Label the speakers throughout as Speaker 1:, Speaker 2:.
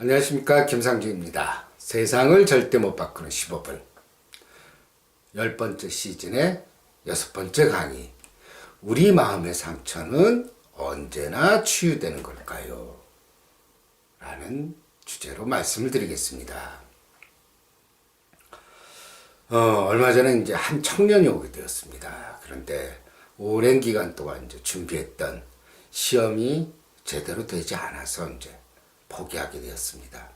Speaker 1: 안녕하십니까, 김상중입니다. 세상을 절대 못 바꾸는 15분 10번째 시즌의 6번째 강의. 우리 마음의 상처는 언제나 치유되는 걸까요? 라는 주제로 말씀을 드리겠습니다. 얼마 전에 이제 한 청년이 오게 되었습니다. 그런데 오랜 기간 동안 이제 준비했던 시험이 제대로 되지 않아서 이제 포기하게 되었습니다.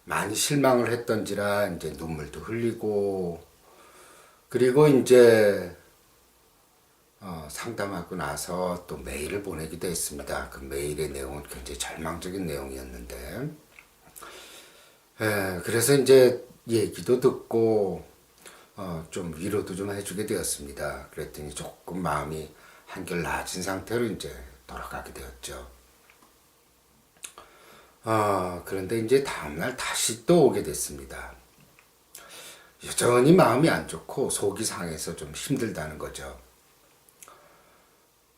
Speaker 1: 많이 실망을 했던지라 이제 눈물도 흘리고, 그리고 이제 상담하고 나서 또 메일을 보내기도 했습니다. 그 메일의 내용은 굉장히 절망적인 내용이었는데, 그래서 이제 얘기도 듣고 좀 위로도 좀 해주게 되었습니다. 그랬더니 조금 마음이 한결 나아진 상태로 이제 돌아가게 되었죠. 그런데 이제 다음날 다시 또 오게 됐습니다. 여전히 마음이 안 좋고 속이 상해서 좀 힘들다는 거죠.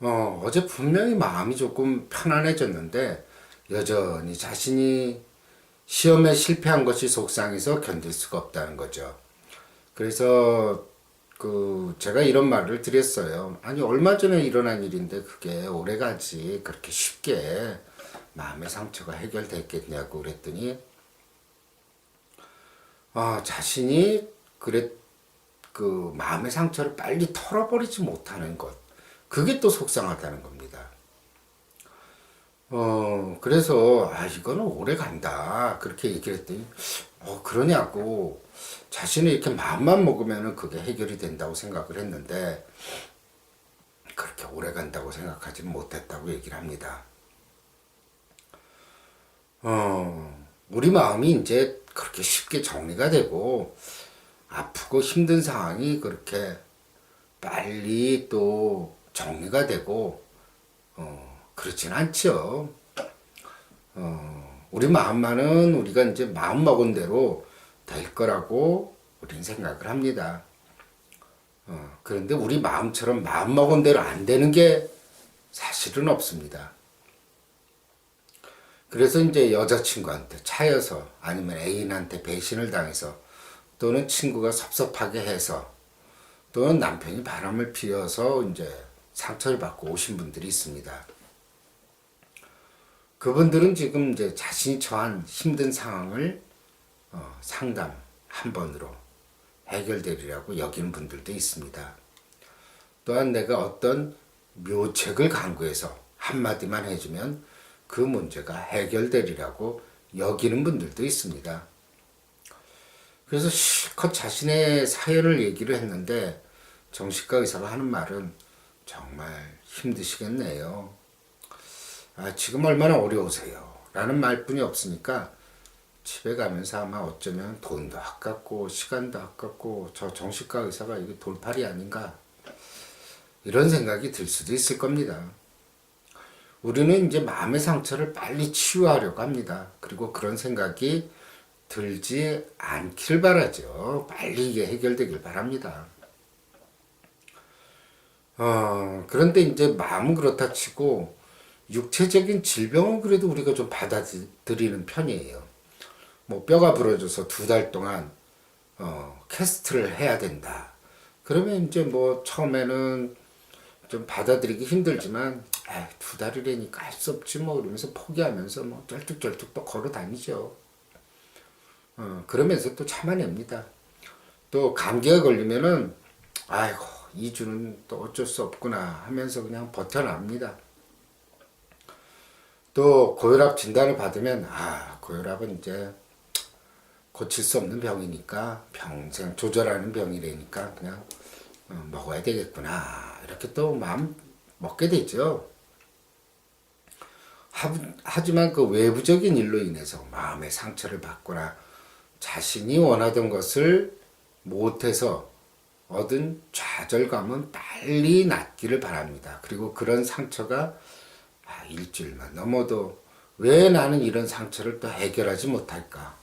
Speaker 1: 어제 분명히 마음이 조금 편안해졌는데 여전히 자신이 시험에 실패한 것이 속상해서 견딜 수가 없다는 거죠. 그래서 제가 이런 말을 드렸어요. 아니, 얼마 전에 일어난 일인데 그게 오래가지 그렇게 쉽게 마음의 상처가 해결됐겠냐고 그랬더니 자신이 그 마음의 상처를 빨리 털어버리지 못하는 것, 그게 또 속상하다는 겁니다. 그래서 이거는 오래 간다 그렇게 얘기를 했더니 그러냐고, 자신이 이렇게 마음만 먹으면 그게 해결이 된다고 생각을 했는데 그렇게 오래 간다고 생각하지 못했다고 얘기를 합니다. 우리 마음이 이제 그렇게 쉽게 정리가 되고 아프고 힘든 상황이 그렇게 빨리 또 정리가 되고 그렇진 않죠. 우리 마음만은 우리가 이제 마음 먹은 대로 될 거라고 우리는 생각을 합니다. 그런데 우리 마음처럼 마음 먹은 대로 안 되는 게 사실은 없습니다. 그래서 이제 여자친구한테 차여서, 아니면 애인한테 배신을 당해서, 또는 친구가 섭섭하게 해서, 또는 남편이 바람을 피워서 이제 상처를 받고 오신 분들이 있습니다. 그분들은 지금 이제 자신이 처한 힘든 상황을 상담 한 번으로 해결되리라고 여기는 분들도 있습니다. 또한 내가 어떤 묘책을 강구해서 한마디만 해주면 그 문제가 해결되리라고 여기는 분들도 있습니다. 그래서 실컷 자신의 사연을 얘기를 했는데 정신과 의사가 하는 말은 정말 힘드시겠네요. 지금 얼마나 어려우세요? 라는 말뿐이 없으니까 집에 가면서 아마 어쩌면 돈도 아깝고 시간도 아깝고 저 정신과 의사가 이게 돌팔이 아닌가, 이런 생각이 들 수도 있을 겁니다. 우리는 이제 마음의 상처를 빨리 치유하려고 합니다. 그리고 그런 생각이 들지 않길 바라죠. 빨리 이게 해결되길 바랍니다. 그런데 이제 마음은 그렇다 치고 육체적인 질병은 그래도 우리가 좀 받아들이는 편이에요. 뭐 뼈가 부러져서 2달 동안 캐스트를 해야 된다. 그러면 이제 뭐 처음에는 좀 받아들이기 힘들지만 2달이라니까 할 수 없지 뭐 이러면서 포기하면서 뭐 쩔뚝쩔뚝 또 걸어 다니죠. 그러면서 또 참아냅니다. 또 감기가 걸리면은 2주는 또 어쩔 수 없구나 하면서 그냥 버텨납니다. 또 고혈압 진단을 받으면 고혈압은 이제 고칠 수 없는 병이니까, 평생 조절하는 병이라니까 그냥 먹어야 되겠구나, 이렇게 또 마음 먹게 되죠. 하지만 그 외부적인 일로 인해서 마음의 상처를 받거나 자신이 원하던 것을 못해서 얻은 좌절감은 빨리 낫기를 바랍니다. 그리고 그런 상처가 일주일만 넘어도 왜 나는 이런 상처를 또 해결하지 못할까?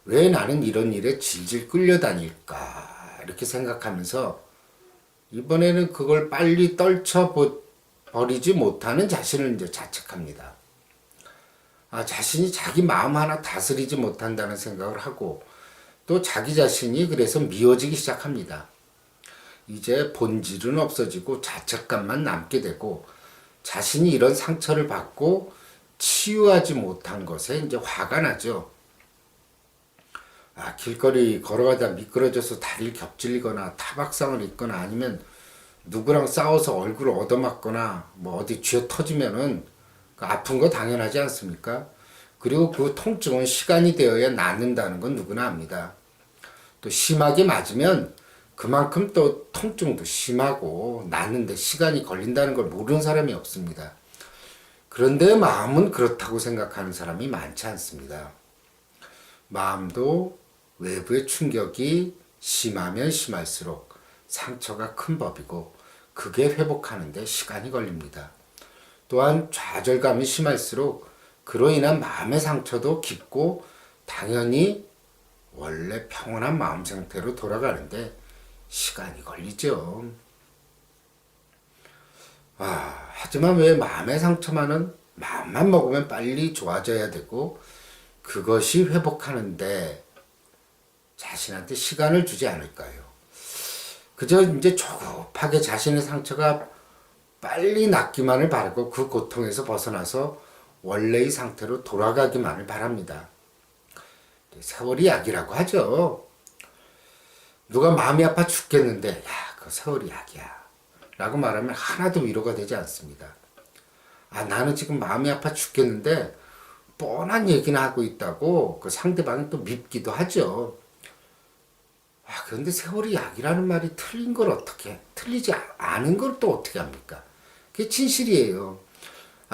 Speaker 1: 왜 나는 이런 일에 질질 끌려다닐까? 이렇게 생각하면서 이번에는 그걸 빨리 떨쳐버리지 못하는 자신을 이제 자책합니다. 자신이 자기 마음 하나 다스리지 못한다는 생각을 하고 또 자기 자신이 그래서 미워지기 시작합니다. 이제 본질은 없어지고 자책감만 남게 되고 자신이 이런 상처를 받고 치유하지 못한 것에 이제 화가 나죠. 길거리 걸어가다 미끄러져서 다리를 겹질리거나 타박상을 입거나 아니면 누구랑 싸워서 얼굴을 얻어맞거나 뭐 어디 쥐어 터지면은 아픈 거 당연하지 않습니까? 그리고 그 통증은 시간이 되어야 낫는다는 건 누구나 압니다. 또 심하게 맞으면 그만큼 또 통증도 심하고 낫는데 시간이 걸린다는 걸 모르는 사람이 없습니다. 그런데 마음은 그렇다고 생각하는 사람이 많지 않습니다. 마음도 외부의 충격이 심하면 심할수록 상처가 큰 법이고 그게 회복하는데 시간이 걸립니다. 또한 좌절감이 심할수록 그로 인한 마음의 상처도 깊고 당연히 원래 평온한 마음 상태로 돌아가는데 시간이 걸리죠. 하지만 왜 마음의 상처만은 마음만 먹으면 빨리 좋아져야 되고 그것이 회복하는데 자신한테 시간을 주지 않을까요? 그저 이제 조급하게 자신의 상처가 빨리 낫기만을 바라고 그 고통에서 벗어나서 원래의 상태로 돌아가기만을 바랍니다. 세월이 약이라고 하죠. 누가 마음이 아파 죽겠는데 그 세월이 약이야 라고 말하면 하나도 위로가 되지 않습니다. 나는 지금 마음이 아파 죽겠는데 뻔한 얘기나 하고 있다고 그 상대방이 또 밉기도 하죠. 그런데 세월이 약이라는 말이 틀린 걸 어떻게, 틀리지 않은 걸 또 어떻게 합니까? 그게 진실이에요.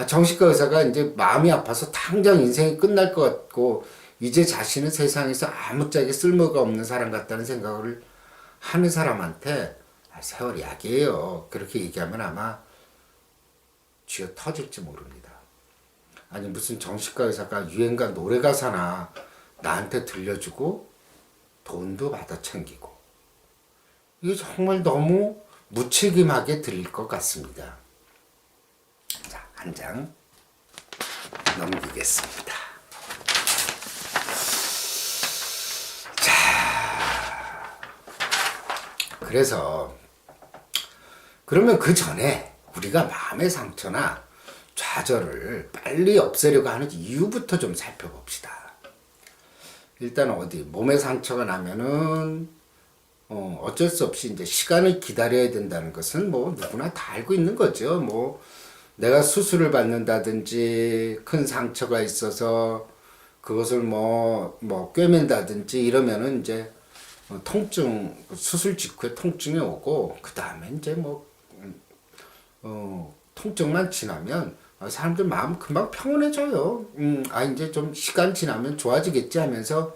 Speaker 1: 정신과 의사가 이제 마음이 아파서 당장 인생이 끝날 것 같고 이제 자신은 세상에서 아무짝에 쓸모가 없는 사람 같다는 생각을 하는 사람한테 세월이 약이에요 그렇게 얘기하면 아마 쥐어 터질지 모릅니다. 아니 무슨 정신과 의사가 유행가 노래 가사나 나한테 들려주고 돈도 받아 챙기고 이게 정말 너무 무책임하게 들릴 것 같습니다. 자, 한 장 넘기겠습니다. 그래서 그러면 그 전에 우리가 마음의 상처나 좌절을 빨리 없애려고 하는 이유부터 좀 살펴봅시다. 일단 어디 몸에 상처가 나면은 어쩔 수 없이 이제 시간을 기다려야 된다는 것은 뭐 누구나 다 알고 있는 거죠. 뭐 내가 수술을 받는다든지 큰 상처가 있어서 그것을 뭐 꿰맨다든지 이러면은 이제 통증 수술 직후에 통증이 오고 그 다음에 이제 통증만 지나면 사람들 마음 금방 평온해져요. 이제 좀 시간 지나면 좋아지겠지 하면서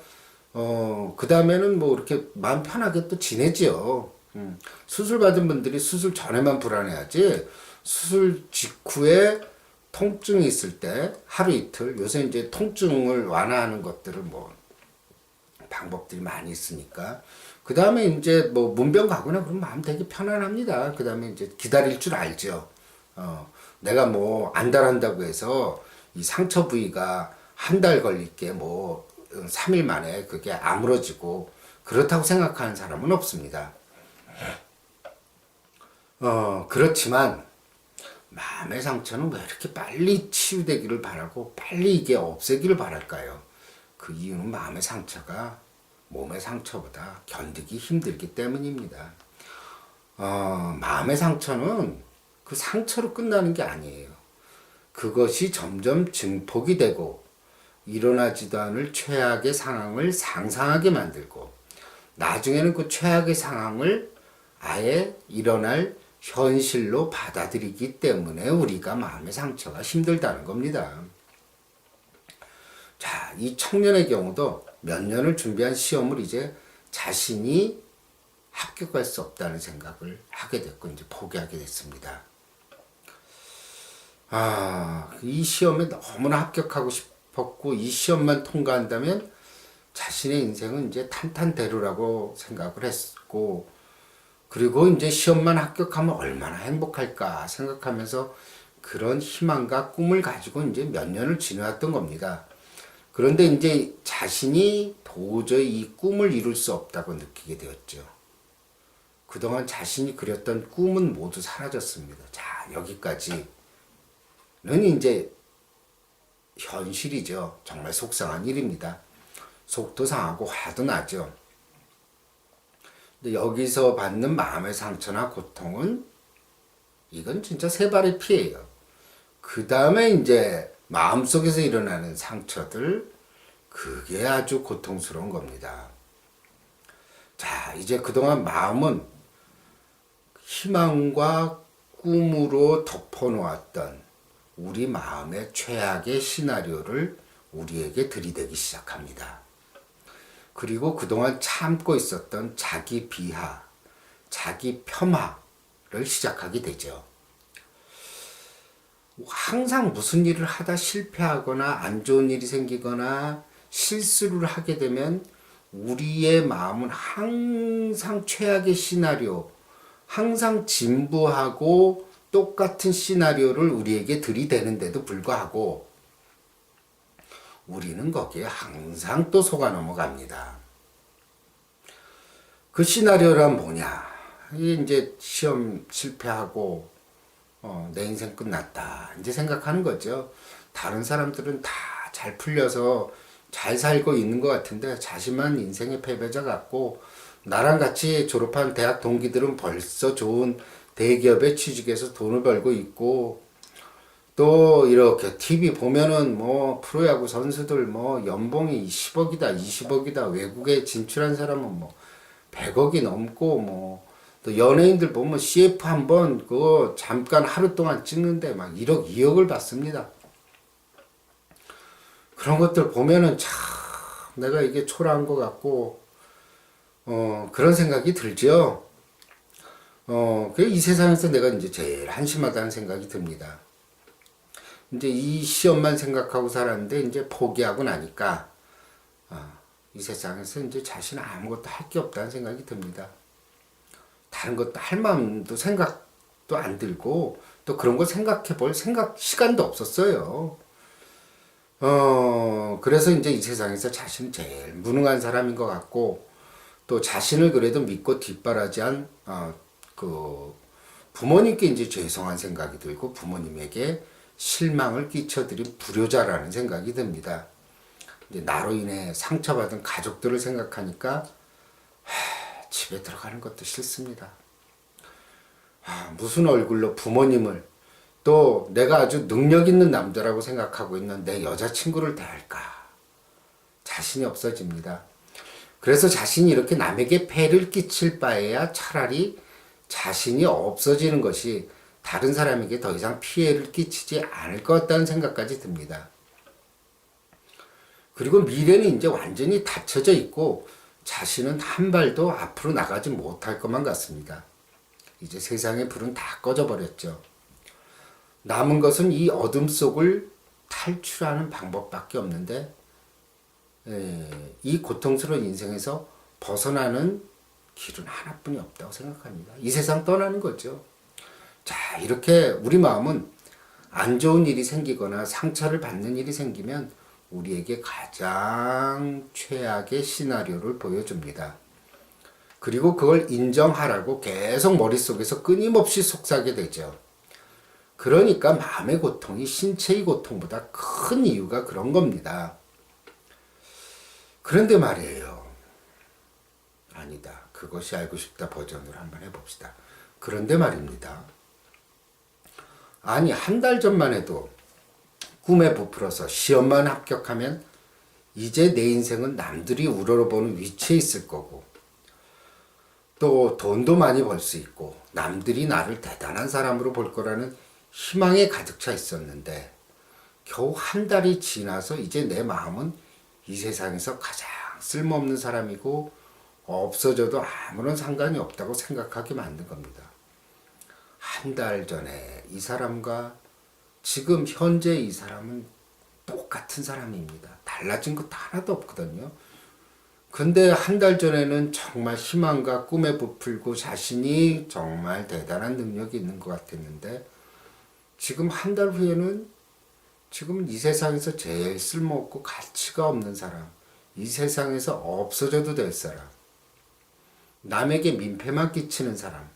Speaker 1: 그 다음에는 뭐 이렇게 마음 편하게 또 지내지요. 수술 받은 분들이 수술 전에만 불안해하지 수술 직후에 통증이 있을 때 하루 이틀 요새 이제 통증을 완화하는 것들을 뭐 방법들이 많이 있으니까 그 다음에 이제 뭐 문병 가거나 그러면 마음 되게 편안합니다. 그 다음에 이제 기다릴 줄 알죠. 내가 뭐 안달한다고 해서 이 상처 부위가 한 달 걸릴게 뭐 3일 만에 그게 아물어지고 그렇다고 생각하는 사람은 없습니다. 그렇지만 마음의 상처는 왜 이렇게 빨리 치유되기를 바라고 빨리 이게 없애기를 바랄까요? 그 이유는 마음의 상처가 몸의 상처보다 견디기 힘들기 때문입니다. 마음의 상처는 그 상처로 끝나는 게 아니에요. 그것이 점점 증폭이 되고 일어나지도 않을 최악의 상황을 상상하게 만들고 나중에는 그 최악의 상황을 아예 일어날 현실로 받아들이기 때문에 우리가 마음의 상처가 힘들다는 겁니다. 자, 이 청년의 경우도 몇 년을 준비한 시험을 이제 자신이 합격할 수 없다는 생각을 하게 됐고 이제 포기하게 됐습니다. 이 시험에 너무나 합격하고 싶었고 이 시험만 통과한다면 자신의 인생은 이제 탄탄대로라고 생각을 했고 그리고 이제 시험만 합격하면 얼마나 행복할까 생각하면서 그런 희망과 꿈을 가지고 이제 몇 년을 지내왔던 겁니다. 그런데 이제 자신이 도저히 이 꿈을 이룰 수 없다고 느끼게 되었죠. 그동안 자신이 그렸던 꿈은 모두 사라졌습니다. 자, 여기까지는 이제 현실이죠. 정말 속상한 일입니다. 속도 상하고 화도 나죠. 근데 여기서 받는 마음의 상처나 고통은 이건 진짜 세 발의 피해예요. 그 다음에 이제 마음속에서 일어나는 상처들, 그게 아주 고통스러운 겁니다. 자, 이제 그동안 마음은 희망과 꿈으로 덮어놓았던 우리 마음의 최악의 시나리오를 우리에게 들이대기 시작합니다. 그리고 그동안 참고 있었던 자기 비하, 자기 폄하를 시작하게 되죠. 항상 무슨 일을 하다 실패하거나 안 좋은 일이 생기거나 실수를 하게 되면 우리의 마음은 항상 최악의 시나리오, 항상 진부하고 똑같은 시나리오를 우리에게 들이대는데도 불구하고 우리는 거기에 항상 또 속아 넘어갑니다. 그 시나리오란 뭐냐? 이게 이제 시험 실패하고 내 인생 끝났다. 이제 생각하는 거죠. 다른 사람들은 다 잘 풀려서 잘 살고 있는 것 같은데 자신만 인생의 패배자 같고 나랑 같이 졸업한 대학 동기들은 벌써 좋은 대기업에 취직해서 돈을 벌고 있고 또 이렇게 TV 보면은 뭐 프로야구 선수들 뭐 연봉이 10억이다 20억이다 외국에 진출한 사람은 뭐 100억이 넘고 뭐 또 연예인들 보면 CF 한번 그거 잠깐 하루 동안 찍는데 막 1억 2억을 받습니다. 그런 것들 보면은 참 내가 이게 초라한 것 같고 그런 생각이 들죠. 이 세상에서 내가 이제 제일 한심하다는 생각이 듭니다. 이제 이 시험만 생각하고 살았는데 이제 포기하고 나니까 이 세상에서 이제 자신 아무것도 할 게 없다는 생각이 듭니다. 다른 것도 할 마음도 생각도 안 들고 또 그런 거 생각해 볼 시간도 없었어요. 그래서 이제 이 세상에서 자신은 제일 무능한 사람인 것 같고 또 자신을 그래도 믿고 뒷바라지한 그 부모님께 이제 죄송한 생각이 들고 부모님에게 실망을 끼쳐드린 불효자라는 생각이 듭니다. 이제 나로 인해 상처받은 가족들을 생각하니까 집에 들어가는 것도 싫습니다. 무슨 얼굴로 부모님을 또 내가 아주 능력 있는 남자라고 생각하고 있는 내 여자친구를 대할까 자신이 없어집니다. 그래서 자신이 이렇게 남에게 폐를 끼칠 바에야 차라리 자신이 없어지는 것이 다른 사람에게 더 이상 피해를 끼치지 않을 것 같다는 생각까지 듭니다. 그리고 미래는 이제 완전히 닫혀져 있고 자신은 한 발도 앞으로 나가지 못할 것만 같습니다. 이제 세상의 불은 다 꺼져버렸죠. 남은 것은 이 어둠 속을 탈출하는 방법밖에 없는데 이 고통스러운 인생에서 벗어나는 길은 하나뿐이 없다고 생각합니다. 이 세상 떠나는 거죠. 자, 이렇게 우리 마음은 안 좋은 일이 생기거나 상처를 받는 일이 생기면 우리에게 가장 최악의 시나리오를 보여줍니다. 그리고 그걸 인정하라고 계속 머릿속에서 끊임없이 속삭게 되죠. 그러니까 마음의 고통이 신체의 고통보다 큰 이유가 그런 겁니다. 그런데 말이에요. 아니다. 그것이 알고 싶다 버전으로 한번 해봅시다. 그런데 말입니다. 아니, 한 달 전만 해도 꿈에 부풀어서 시험만 합격하면 이제 내 인생은 남들이 우러러보는 위치에 있을 거고 또 돈도 많이 벌 수 있고 남들이 나를 대단한 사람으로 볼 거라는 희망에 가득 차 있었는데 겨우 한 달이 지나서 이제 내 마음은 이 세상에서 가장 쓸모없는 사람이고 없어져도 아무런 상관이 없다고 생각하게 만든 겁니다. 한 달 전에 이 사람과 지금 현재 이 사람은 똑같은 사람입니다. 달라진 것도 하나도 없거든요. 근데 한 달 전에는 정말 희망과 꿈에 부풀고 자신이 정말 대단한 능력이 있는 것 같았는데 지금 한 달 후에는 지금 이 세상에서 제일 쓸모없고 가치가 없는 사람, 이 세상에서 없어져도 될 사람, 남에게 민폐만 끼치는 사람,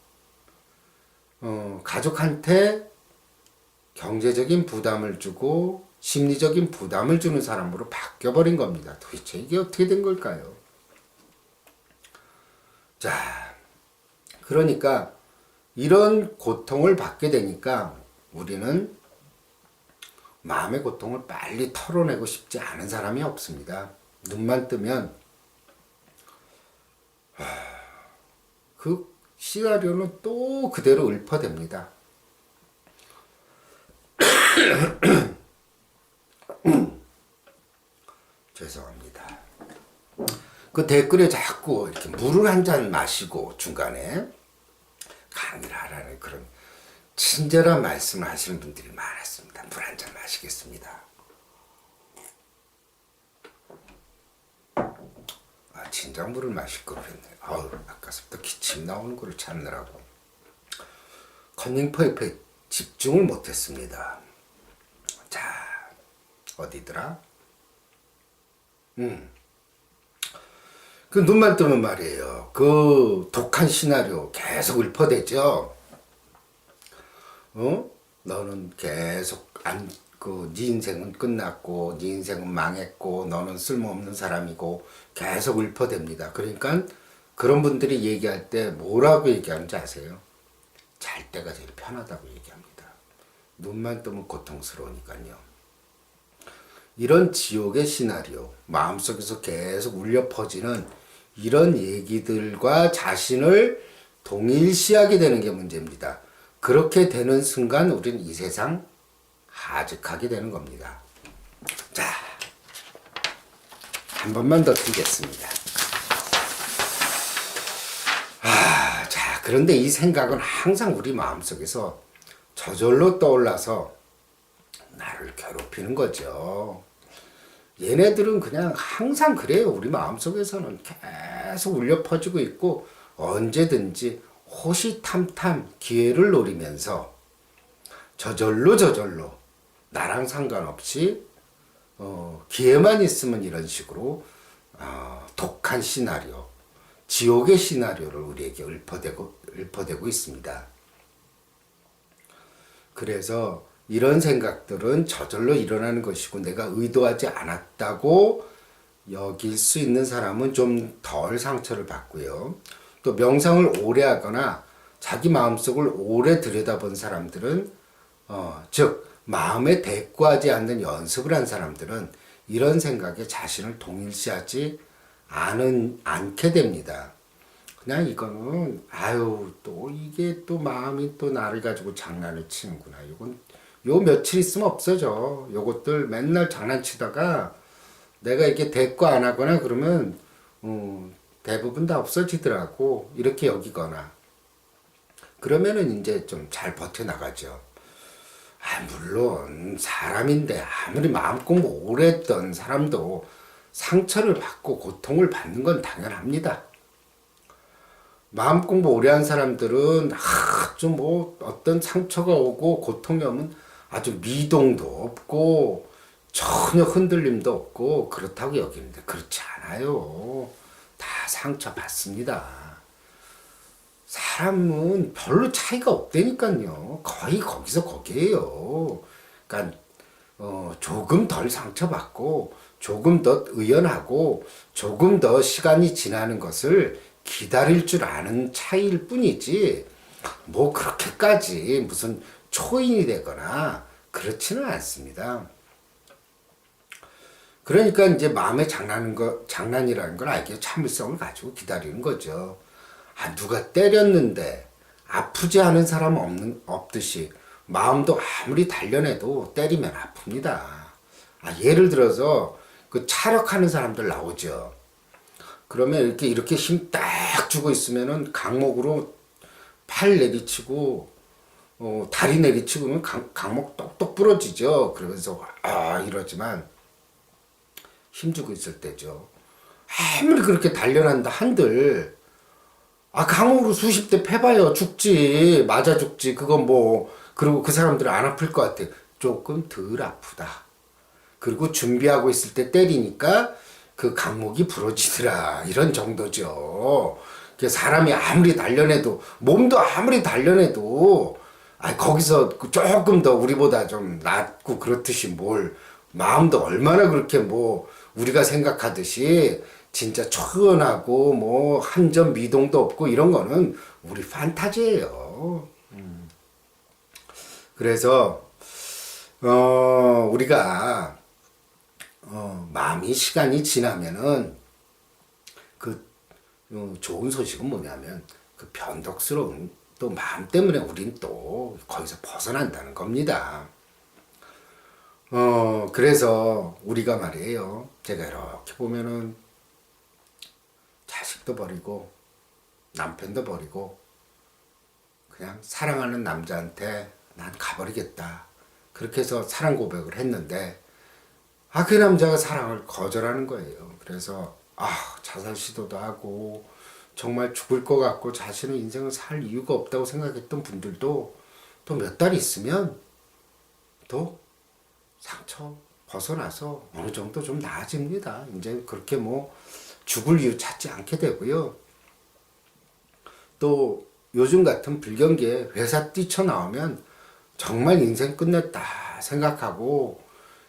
Speaker 1: 가족한테 경제적인 부담을 주고 심리적인 부담을 주는 사람으로 바뀌어버린 겁니다. 도대체 이게 어떻게 된 걸까요? 자, 그러니까 이런 고통을 받게 되니까 우리는 마음의 고통을 빨리 털어내고 싶지 않은 사람이 없습니다. 눈만 뜨면 그 시나리오는 또 그대로 읊어댑니다. 죄송합니다. 그 댓글에 자꾸 이렇게 물을 한 잔 마시고 중간에 강의를 하라는 그런 친절한 말씀을 하시는 분들이 많았습니다. 물 한 잔 마시겠습니다. 진작 물을 마실 걸 그랬네. 아까부터 기침 나오는 거를 참느라고. 컨닝포이프에 집중을 못했습니다. 자, 어디더라? 그 눈만 뜨면 말이에요. 그 독한 시나리오 계속 읊어대죠. 너는 계속 네 인생은 끝났고, 네 인생은 망했고, 너는 쓸모없는 사람이고, 계속 읊어댑니다. 그러니까 그런 분들이 얘기할 때 뭐라고 얘기하는지 아세요? 잘 때가 제일 편하다고 얘기합니다. 눈만 뜨면 고통스러우니까요. 이런 지옥의 시나리오, 마음속에서 계속 울려 퍼지는 이런 얘기들과 자신을 동일시하게 되는 게 문제입니다. 그렇게 되는 순간 우리는 이 세상 하직하게 되는 겁니다. 자, 한 번만 더 틀겠습니다. 자, 그런데 이 생각은 항상 우리 마음속에서 저절로 떠올라서 나를 괴롭히는 거죠. 얘네들은 그냥 항상 그래요. 우리 마음속에서는 계속 울려 퍼지고 있고 언제든지 호시탐탐 기회를 노리면서 저절로 나랑 상관없이 기회만 있으면 이런 식으로 독한 시나리오, 지옥의 시나리오를 우리에게 읊어대고 있습니다. 그래서 이런 생각들은 저절로 일어나는 것이고 내가 의도하지 않았다고 여길 수 있는 사람은 좀 덜 상처를 받고요. 또 명상을 오래 하거나 자기 마음속을 오래 들여다본 사람들은 즉 마음에 대꾸하지 않는 연습을 한 사람들은 이런 생각에 자신을 동일시하지 않게 됩니다. 그냥 이거는 또 이게 또 마음이 또 나를 가지고 장난을 치는구나. 이건 요 며칠 있으면 없어져. 요것들 맨날 장난치다가 내가 이렇게 대꾸 안 하거나 그러면 대부분 다 없어지더라고. 이렇게 여기거나 그러면은 이제 좀 잘 버텨나가죠. 물론 사람인데 아무리 마음 공부 오래 했던 사람도 상처를 받고 고통을 받는 건 당연합니다. 마음 공부 오래 한 사람들은 아주 어떤 상처가 오고 고통이 오면 아주 미동도 없고 전혀 흔들림도 없고 그렇다고 여기는데 그렇지 않아요. 다 상처 받습니다. 사람은 별로 차이가 없다니까요. 거의 거기서 거기에요. 그러니까 조금 덜 상처받고 조금 더 의연하고 조금 더 시간이 지나는 것을 기다릴 줄 아는 차이일 뿐이지 그렇게까지 무슨 초인이 되거나 그렇지는 않습니다. 그러니까 이제 마음에 장난이라는 걸 알기에 참을성을 가지고 기다리는 거죠. 누가 때렸는데 아프지 않은 사람 없듯이 마음도 아무리 단련해도 때리면 아픕니다. 예를 들어서 그 차력하는 사람들 나오죠. 그러면 이렇게 힘 딱 주고 있으면은 강목으로 팔 내리치고 다리 내리치고는 강목 똑똑 부러지죠. 그러면서 이러지만 힘주고 있을 때죠. 아무리 그렇게 단련한다 한들 강목으로 수십 대 패봐요. 죽지. 맞아 죽지. 그건 그리고 그 사람들은 안 아플 것 같아. 조금 덜 아프다. 그리고 준비하고 있을 때 때리니까 그 강목이 부러지더라. 이런 정도죠. 사람이 아무리 단련해도, 몸도 아무리 단련해도, 거기서 조금 더 우리보다 좀 낫고 그렇듯이 뭘, 마음도 얼마나 그렇게 뭐, 우리가 생각하듯이, 진짜 초연하고, 뭐, 한 점 미동도 없고, 이런 거는 우리 판타지예요. 그래서, 우리가, 마음이 시간이 지나면은, 좋은 소식은 뭐냐면 그 변덕스러운 또 마음 때문에 우린 또 거기서 벗어난다는 겁니다. 그래서 우리가 말이에요. 제가 이렇게 보면은 자식도 버리고 남편도 버리고 그냥 사랑하는 남자한테 난 가버리겠다. 그렇게 해서 사랑 고백을 했는데 그 남자가 사랑을 거절하는 거예요. 그래서 자살 시도도 하고 정말 죽을 것 같고 자신의 인생을 살 이유가 없다고 생각했던 분들도 또 몇 달 있으면 또 상처 벗어나서 어느 정도 좀 나아집니다. 이제 그렇게 뭐 죽을 이유 찾지 않게 되고요. 또 요즘 같은 불경기에 회사 뛰쳐나오면 정말 인생 끝냈다 생각하고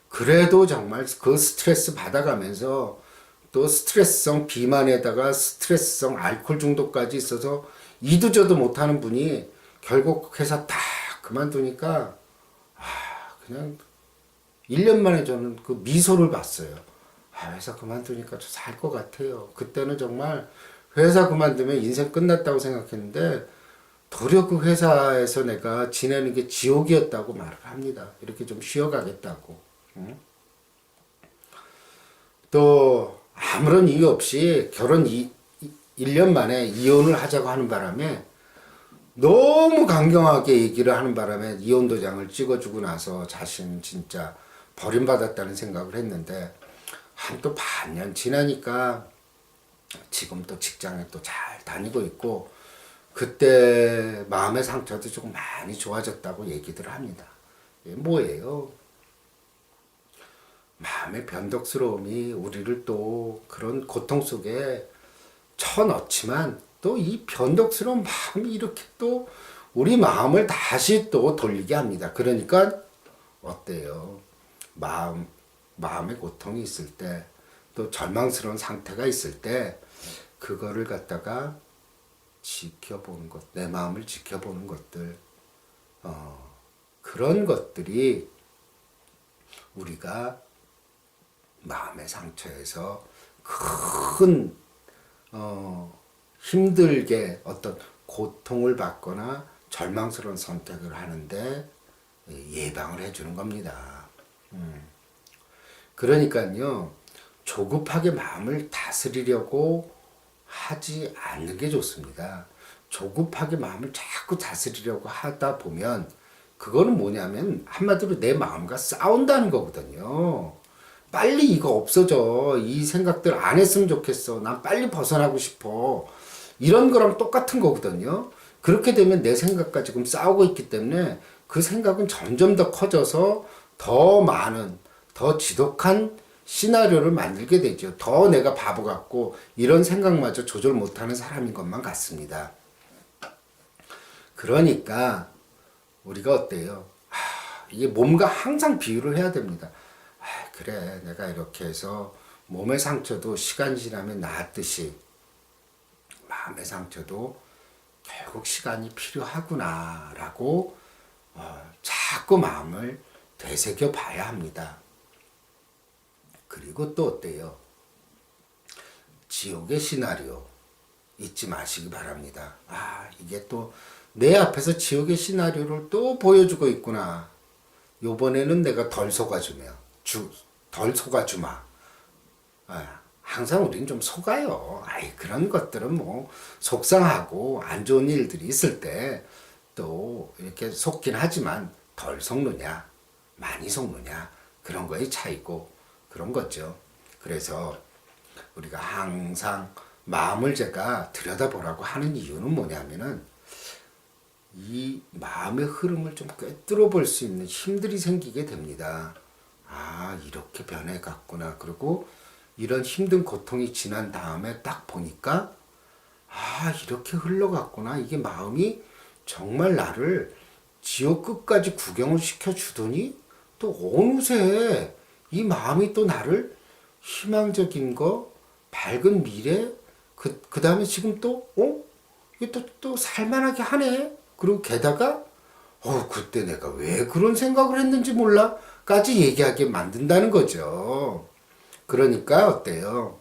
Speaker 1: 그래도 정말 그 스트레스 받아가면서 또 스트레스성 비만에다가 스트레스성 알코올 중독까지 있어서 이도저도 못하는 분이 결국 회사 다 그만두니까 그냥 1년 만에 저는 그 미소를 봤어요. 회사 그만두니까 저 살 것 같아요. 그때는 정말 회사 그만두면 인생 끝났다고 생각했는데 도리어 그 회사에서 내가 지내는 게 지옥이었다고 말을 합니다. 이렇게 좀 쉬어가겠다고. 응? 또 아무런 이유 없이 결혼 1년 만에 이혼을 하자고 하는 바람에 너무 강경하게 얘기를 하는 바람에 이혼 도장을 찍어주고 나서 자신 진짜 버림받았다는 생각을 했는데 한 또 반년 지나니까 지금 또 직장에 또 잘 다니고 있고 그때 마음의 상처도 조금 많이 좋아졌다고 얘기들 합니다. 뭐예요? 마음의 변덕스러움이 우리를 또 그런 고통 속에 쳐넣지만 또 이 변덕스러운 마음이 이렇게 또 우리 마음을 다시 또 돌리게 합니다. 그러니까 어때요? 마음의 고통이 있을 때 또 절망스러운 상태가 있을 때 그거를 갖다가 지켜보는 것, 내 마음을 지켜보는 것들, 그런 것들이 우리가 마음의 상처에서 큰 힘들게 어떤 고통을 받거나 절망스러운 선택을 하는데 예방을 해주는 겁니다. 그러니까요, 조급하게 마음을 다스리려고 하지 않는 게 좋습니다. 조급하게 마음을 자꾸 다스리려고 하다 보면 그거는 뭐냐면 한마디로 내 마음과 싸운다는 거거든요. 빨리 이거 없어져. 이 생각들 안 했으면 좋겠어. 난 빨리 벗어나고 싶어. 이런 거랑 똑같은 거거든요. 그렇게 되면 내 생각과 지금 싸우고 있기 때문에 그 생각은 점점 더 커져서 더 많은, 더 지독한 시나리오를 만들게 되죠. 더 내가 바보 같고 이런 생각마저 조절 못하는 사람인 것만 같습니다. 그러니까 우리가 어때요? 이게 몸과 항상 비유를 해야 됩니다. 그래, 내가 이렇게 해서 몸의 상처도 시간 지나면 나았듯이 마음의 상처도 결국 시간이 필요하구나 라고 자꾸 마음을 되새겨 봐야 합니다. 그리고 또 어때요? 지옥의 시나리오 잊지 마시기 바랍니다. 이게 또 내 앞에서 지옥의 시나리오를 또 보여주고 있구나. 요번에는 내가 덜 속아주며 덜 속아주마. 항상 우린 좀 속아요. 그런 것들은 뭐 속상하고 안 좋은 일들이 있을 때 또 이렇게 속긴 하지만 덜 속느냐 많이 속느냐 그런 거의 차이고 그런 거죠. 그래서 우리가 항상 마음을 제가 들여다보라고 하는 이유는 뭐냐면은 이 마음의 흐름을 좀 꿰뚫어 볼 수 있는 힘들이 생기게 됩니다. 아, 이렇게 변해갔구나. 그리고 이런 힘든 고통이 지난 다음에 딱 보니까 아, 이렇게 흘러갔구나. 이게 마음이 정말 나를 지옥 끝까지 구경을 시켜주더니 또 어느새 이 마음이 또 나를 희망적인 거, 밝은 미래, 그 다음에 지금 또, 이게 또 살만하게 하네. 그리고 게다가, 그때 내가 왜 그런 생각을 했는지 몰라. 까지 얘기하게 만든다는 거죠. 그러니까 어때요?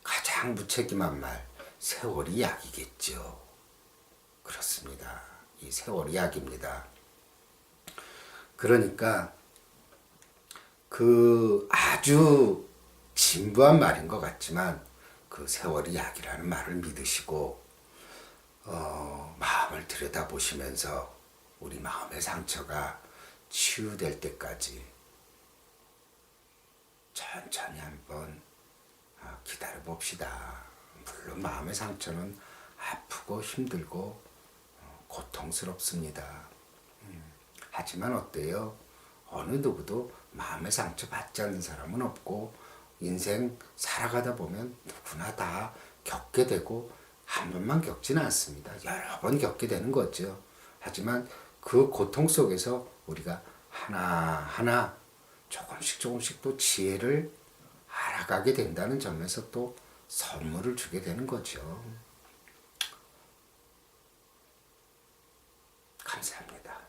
Speaker 1: 가장 무책임한 말, 세월이 약이겠죠. 그렇습니다. 이 세월이 약입니다. 그러니까 그 아주 진부한 말인 것 같지만 그 세월이 약이라는 말을 믿으시고 마음을 들여다보시면서 우리 마음의 상처가 치유될 때까지 천천히 한번 기다려 봅시다. 물론 마음의 상처는 아프고 힘들고 고통스럽습니다. 하지만 어때요? 어느 누구도 마음의 상처 받지 않는 사람은 없고 인생 살아가다 보면 누구나 다 겪게 되고 한 번만 겪지는 않습니다. 여러 번 겪게 되는 거죠. 하지만 그 고통 속에서 우리가 하나하나 조금씩 또 지혜를 알아가게 된다는 점에서 또 선물을 주게 되는 거죠. 감사합니다.